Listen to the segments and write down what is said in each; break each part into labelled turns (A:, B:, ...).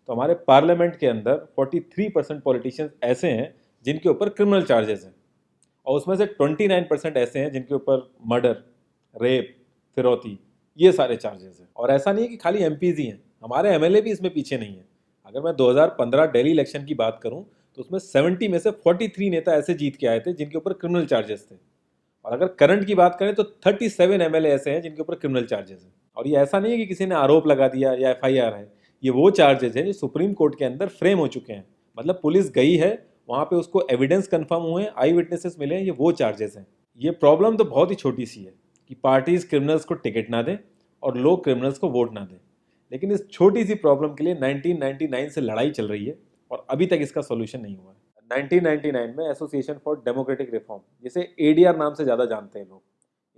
A: तो हमारे पार्लियामेंट के अंदर 43% पॉलिटिशियंस ऐसे हैं जिनके ऊपर क्रिमिनल चार्जेस हैं, और उसमें से 29% ऐसे हैं जिनके ऊपर मर्डर, रेप, फिरौती, ये सारे चार्जेस हैं। और ऐसा नहीं है कि खाली एमपीज ही हैं, हमारे एमएलए भी इसमें पीछे नहीं है। अगर मैं 2015 दिल्ली इलेक्शन की बात करूं तो उसमें 70 में से 43 नेता ऐसे जीत के आए थे जिनके ऊपर क्रिमिनल चार्जेस थे। और अगर करंट की बात करें तो 37 एमएलए ऐसे हैं जिनके ऊपर क्रिमिनल चार्जेस हैं। और ये ऐसा नहीं है कि किसी ने आरोप लगा दिया या एफआईआर है, ये वो चार्जेस हैं जो सुप्रीम कोर्ट के अंदर फ्रेम हो चुके हैं। मतलब पुलिस गई है वहाँ पे, उसको एविडेंस कंफर्म हुए हैं, आई विटनेसेस मिले हैं, ये वो चार्जेस हैं। ये प्रॉब्लम तो बहुत ही छोटी सी है कि पार्टीज क्रिमिनल्स को टिकट ना दें और लोग क्रिमिनल्स को वोट ना दें, लेकिन इस छोटी सी प्रॉब्लम के लिए 1999 से लड़ाई चल रही है और अभी तक इसका सोल्यूशन नहीं हुआ है। 1999 में एसोसिएशन फॉर डेमोक्रेटिक रिफॉर्म, जिसे एडीआर नाम से ज़्यादा जानते हैं लोग,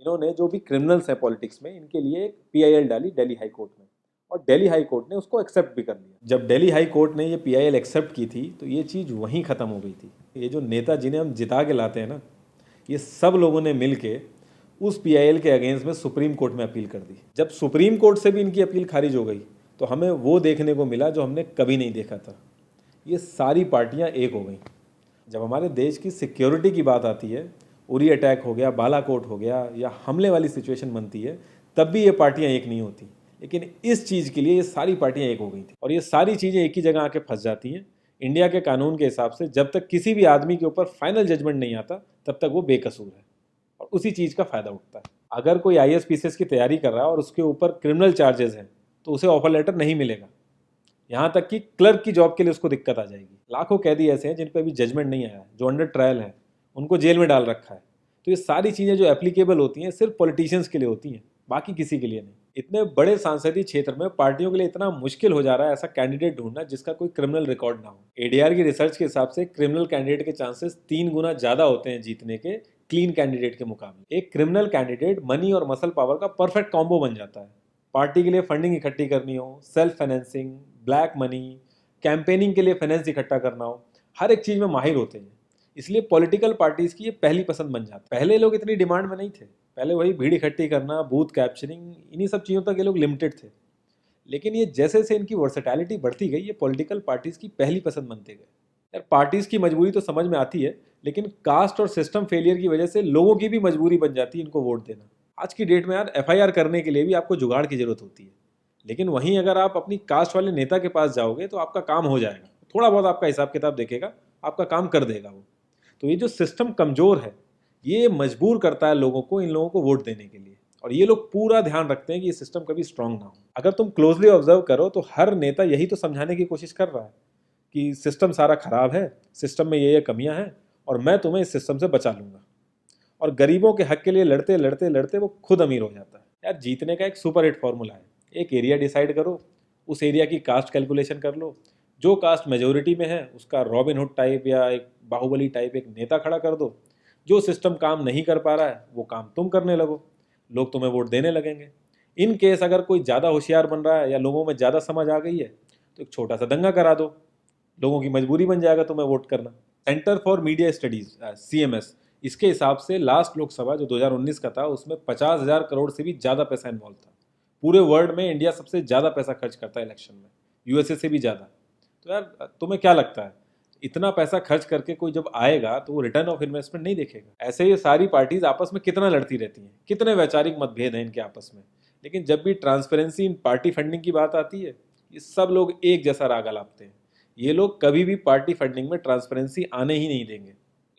A: इन्होंने जो भी क्रिमिनल्स हैं पॉलिटिक्स में, इनके लिए एक पीआईएल डाली दिल्ली हाई कोर्ट में, और दिल्ली हाई कोर्ट ने उसको एक्सेप्ट भी कर लिया। जब दिल्ली हाई कोर्ट ने ये पीआईएल एक्सेप्ट की थी तो ये चीज़ वहीं ख़त्म हो गई थी। ये जो नेता जिन्हें हम जिता के लाते हैं ना, ये सब लोगों ने मिल के उस पीआईएल के अगेंस्ट में सुप्रीम कोर्ट में अपील कर दी। जब सुप्रीम कोर्ट से भी इनकी अपील खारिज हो गई तो हमें वो देखने को मिला जो हमने कभी नहीं देखा था, ये सारी पार्टियां एक हो गई। जब हमारे देश की सिक्योरिटी की बात आती है, उरी अटैक हो गया, बालाकोट हो गया, या हमले वाली सिचुएशन बनती है, तब भी ये पार्टियां एक नहीं होती। लेकिन इस चीज़ के लिए ये सारी पार्टियां एक हो गई थी, और ये सारी चीज़ें एक ही जगह आके फंस जाती हैं। इंडिया के कानून के हिसाब से जब तक किसी भी आदमी के ऊपर फाइनल जजमेंट नहीं आता तब तक वो बेकसूर है, और उसी चीज़ का फ़ायदा उठता है। अगर कोई आईएएस पीसीएस की तैयारी कर रहा है और उसके ऊपर क्रिमिनल चार्जेस हैं तो उसे ऑफर लेटर नहीं मिलेगा। यहाँ तक कि क्लर्क की जॉब के लिए उसको दिक्कत आ जाएगी। लाखों कैदी ऐसे हैं जिन पर अभी जजमेंट नहीं आया है, जो अंडर ट्रायल है, उनको जेल में डाल रखा है। तो ये सारी चीज़ें जो एप्लीकेबल होती हैं सिर्फ पॉलिटिशियंस के लिए होती हैं, बाकी किसी के लिए नहीं। इतने बड़े सांसदीय क्षेत्र में पार्टियों के लिए इतना मुश्किल हो जा रहा है ऐसा कैंडिडेट ढूंढना जिसका कोई क्रिमिनल रिकॉर्ड ना हो। एडीआर की रिसर्च के हिसाब से क्रिमिनल कैंडिडेट के चांसेस 3 गुना ज़्यादा होते हैं जीतने के क्लीन कैंडिडेट के मुकाबले। एक क्रिमिनल कैंडिडेट मनी और मसल पावर का परफेक्ट कॉम्बो बन जाता है। पार्टी के लिए फंडिंग इकट्ठी करनी हो, self financing, black money, campaigning के लिए फाइनेंस इकट्ठा करना हो, हर एक चीज़ में माहिर होते हैं। इसलिए पॉलिटिकल पार्टीज की ये पहली पसंद बन जाती है। पहले लोग इतनी डिमांड में नहीं थे, पहले वही भीड़ इकट्ठी करना, बूथ कैप्चरिंग, इन्हीं सब चीज़ों तक ये लोग लिमिटेड थे। लेकिन ये जैसे जैसे इनकी वर्सेटैलिटी बढ़ती गई, ये पॉलिटिकल पार्टीज की पहली पसंद बनते गए। यार पार्टीज की मजबूरी तो समझ में आती है, लेकिन कास्ट और सिस्टम फेलियर की वजह से लोगों की भी मजबूरी बन जाती है इनको वोट देना। आज की डेट में यार एफआईआर करने के लिए भी आपको जुगाड़ की जरूरत होती है, लेकिन वहीं अगर आप अपनी कास्ट वाले नेता के पास जाओगे तो आपका काम हो जाएगा, थोड़ा बहुत आपका हिसाब किताब देखेगा, आपका काम कर देगा वो। तो ये जो सिस्टम कमज़ोर है, ये मजबूर करता है लोगों को इन लोगों को वोट देने के लिए, और ये लोग पूरा ध्यान रखते हैं कि ये सिस्टम कभी स्ट्रांग ना हो। अगर तुम क्लोजली ऑब्जर्व करो तो हर नेता यही तो समझाने की कोशिश कर रहा है कि सिस्टम सारा खराब है, सिस्टम में ये कमियां हैं, और मैं तुम्हें इस सिस्टम से बचा लूंगा। और गरीबों के हक के लिए लड़ते लड़ते लड़ते वो खुद अमीर हो जाता है। यार जीतने का एक सुपर हिट फॉर्मूला है, एक एरिया डिसाइड करो, उस एरिया की कास्ट कैलकुलेशन कर लो, जो कास्ट मेजोरिटी में है उसका रॉबिन हुड टाइप या एक बाहुबली टाइप एक नेता खड़ा कर दो। जो सिस्टम काम नहीं कर पा रहा है वो काम तुम करने लगो, लोग तुम्हें वोट देने लगेंगे। इन केस अगर कोई ज़्यादा होशियार बन रहा है या लोगों में ज़्यादा समझ आ गई है तो एक छोटा सा दंगा करा दो, लोगों की मजबूरी बन जाएगा तुम्हें वोट करना। Centre for media studies CMS, इसके हिसाब से लास्ट लोकसभा जो 2019 का था उसमें 50,000 करोड़ से भी ज़्यादा पैसा इन्वॉल्व था। पूरे वर्ल्ड में इंडिया सबसे ज़्यादा पैसा खर्च करता है इलेक्शन में, यूएसए से भी ज़्यादा। तो यार तुम्हें क्या लगता है, इतना पैसा खर्च करके कोई जब आएगा तो वो रिटर्न ऑफ इन्वेस्टमेंट नहीं देखेगा? ऐसे ये सारी पार्टीज आपस में कितना लड़ती रहती हैं, कितने वैचारिक मतभेद हैं इनके आपस में, लेकिन जब भी ट्रांसपेरेंसी इन पार्टी फंडिंग की बात आती है ये सब लोग एक जैसा राग लापते हैं। ये लोग कभी भी पार्टी फंडिंग में ट्रांसपेरेंसी आने ही नहीं देंगे।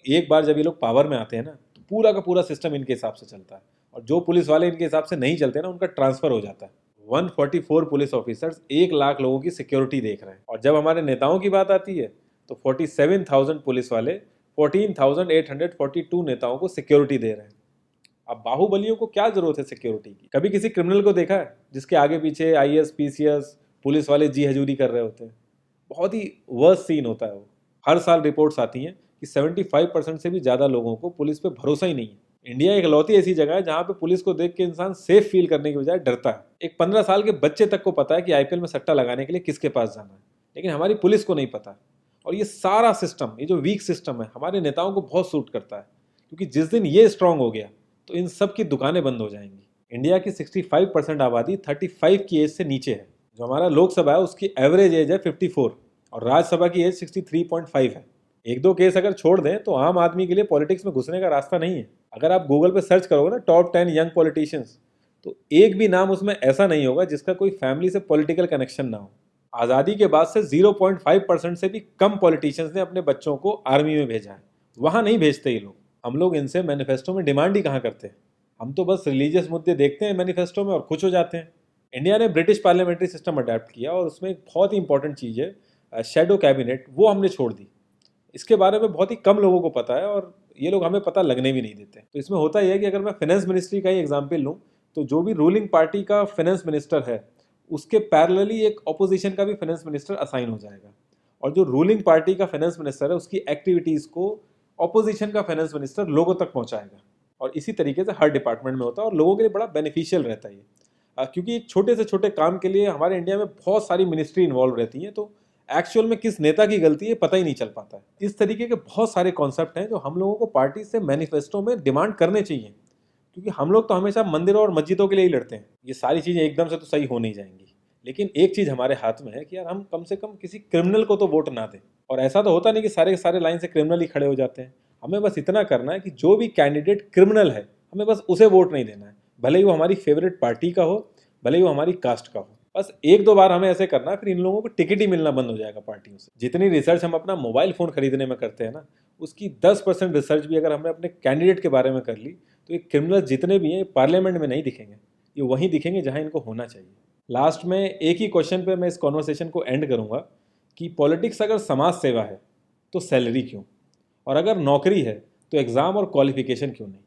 A: एक बार जब ये लोग पावर में आते हैं ना तो पूरा का पूरा सिस्टम इनके हिसाब से चलता है, और जो पुलिस वाले इनके हिसाब से नहीं चलते ना उनका ट्रांसफर हो जाता है। 144 पुलिस ऑफिसर्स 1 लाख लोगों की सिक्योरिटी देख रहे हैं, और जब हमारे नेताओं की बात आती है तो 47,000 पुलिस वाले 14,842 नेताओं को सिक्योरिटी दे रहे हैं। अब बाहुबलियों को क्या जरूरत है सिक्योरिटी की? कभी किसी क्रिमिनल को देखा है जिसके आगे पीछे आईएएस पीसीएस पुलिस वाले जी हजूरी कर रहे होते हैं? बहुत ही वर्स्ट सीन होता है वो। हर साल रिपोर्ट्स आती हैं कि 75% से भी ज़्यादा लोगों को पुलिस पे भरोसा ही नहीं है। इंडिया एक लौती ऐसी जगह है जहाँ पे पुलिस को देख के इंसान सेफ फील करने की बजाय डरता है। एक 15 साल के बच्चे तक को पता है कि आईपीएल में सट्टा लगाने के लिए किसके पास जाना है, लेकिन हमारी पुलिस को नहीं पता। और ये सारा सिस्टम, ये जो वीक सिस्टम है, हमारे नेताओं को बहुत सूट करता है, क्योंकि जिस दिन ये स्ट्रांग हो गया तो इन सब की दुकानें बंद हो जाएंगी। इंडिया की 65% आबादी 35 की एज से नीचे है। जो हमारा लोकसभा है उसकी एवरेज एज है 54 और राज्यसभा की एज 63.5 है। एक दो केस अगर छोड़ दें तो आम आदमी के लिए पॉलिटिक्स में घुसने का रास्ता नहीं है। अगर आप गूगल पे सर्च करोगे ना टॉप 10 यंग पॉलिटिशियंस, तो एक भी नाम उसमें ऐसा नहीं होगा जिसका कोई फैमिली से पॉलिटिकल कनेक्शन ना हो। आज़ादी के बाद से 0.5% से भी कम पॉलिटिशियंस ने अपने बच्चों को आर्मी में भेजा है। वहाँ नहीं भेजते ये लोग। हम लोग इनसे मैनिफेस्टो में डिमांड ही कहाँ करते हैं। हम तो बस रिलीजियस मुद्दे देखते हैं मैनिफेस्टो में और खुश हो जाते हैं। इंडिया ने ब्रिटिश पार्लियामेंट्री सिस्टम अडेप्ट किया और उसमें एक बहुत ही इंपॉर्टेंट चीज़ है शेडो कैबिनेट, वो हमने छोड़ दी। इसके बारे में बहुत ही कम लोगों को पता है और ये लोग हमें पता लगने भी नहीं देते। तो इसमें होता यह है कि अगर मैं फाइनेंस मिनिस्ट्री का ही एग्जाम्पल लूँ तो जो भी रूलिंग पार्टी का फाइनेंस मिनिस्टर है उसके पैरेलली एक ऑपोजिशन का भी फाइनेंस मिनिस्टर असाइन हो जाएगा और जो रूलिंग पार्टी का फाइनेंस मिनिस्टर है उसकी एक्टिविटीज़ को ऑपोजिशन का फाइनेंस मिनिस्टर लोगों तक पहुंचाएगा। और इसी तरीके से हर डिपार्टमेंट में होता है और लोगों के लिए बड़ा बेनिफिशियल रहता है ये। क्योंकि एक छोटे से छोटे काम के लिए हमारे इंडिया में बहुत सारी मिनिस्ट्री इन्वॉल्व रहती हैं, तो एक्चुअल में किस नेता की गलती है पता ही नहीं चल पाता है। इस तरीके के बहुत सारे कॉन्सेप्ट हैं जो हम लोगों को पार्टी से मैनिफेस्टो में डिमांड करने चाहिए, क्योंकि हम लोग तो हमेशा मंदिरों और मस्जिदों के लिए ही लड़ते हैं। ये सारी चीज़ें एकदम से तो सही हो नहीं जाएंगी, लेकिन एक चीज़ हमारे हाथ में है कि यार हम कम से कम किसी क्रिमिनल को तो वोट ना दें। और ऐसा तो होता नहीं कि सारे के सारे लाइन से क्रिमिनल ही खड़े हो जाते हैं। हमें बस इतना करना है कि जो भी कैंडिडेट क्रिमिनल है हमें बस उसे वोट नहीं देना है, भले ही वो हमारी फेवरेट पार्टी का हो, भले ही वो हमारी कास्ट का हो। बस एक दो बार हमें ऐसे करना है, फिर इन लोगों को टिकट ही मिलना बंद हो जाएगा पार्टियों से। जितनी रिसर्च हम अपना मोबाइल फ़ोन खरीदने में करते हैं ना, उसकी 10% रिसर्च भी अगर हमने अपने कैंडिडेट के बारे में कर ली तो ये क्रिमिनल जितने भी हैं पार्लियामेंट में नहीं दिखेंगे, ये वहीं दिखेंगे जहाँ इनको होना चाहिए। लास्ट में एक ही क्वेश्चन पे मैं इस कॉन्वर्सेशन को एंड करूँगा कि पॉलिटिक्स अगर समाज सेवा है तो सैलरी क्यों, और अगर नौकरी है तो एग्ज़ाम और क्वालिफिकेशन क्यों नहीं।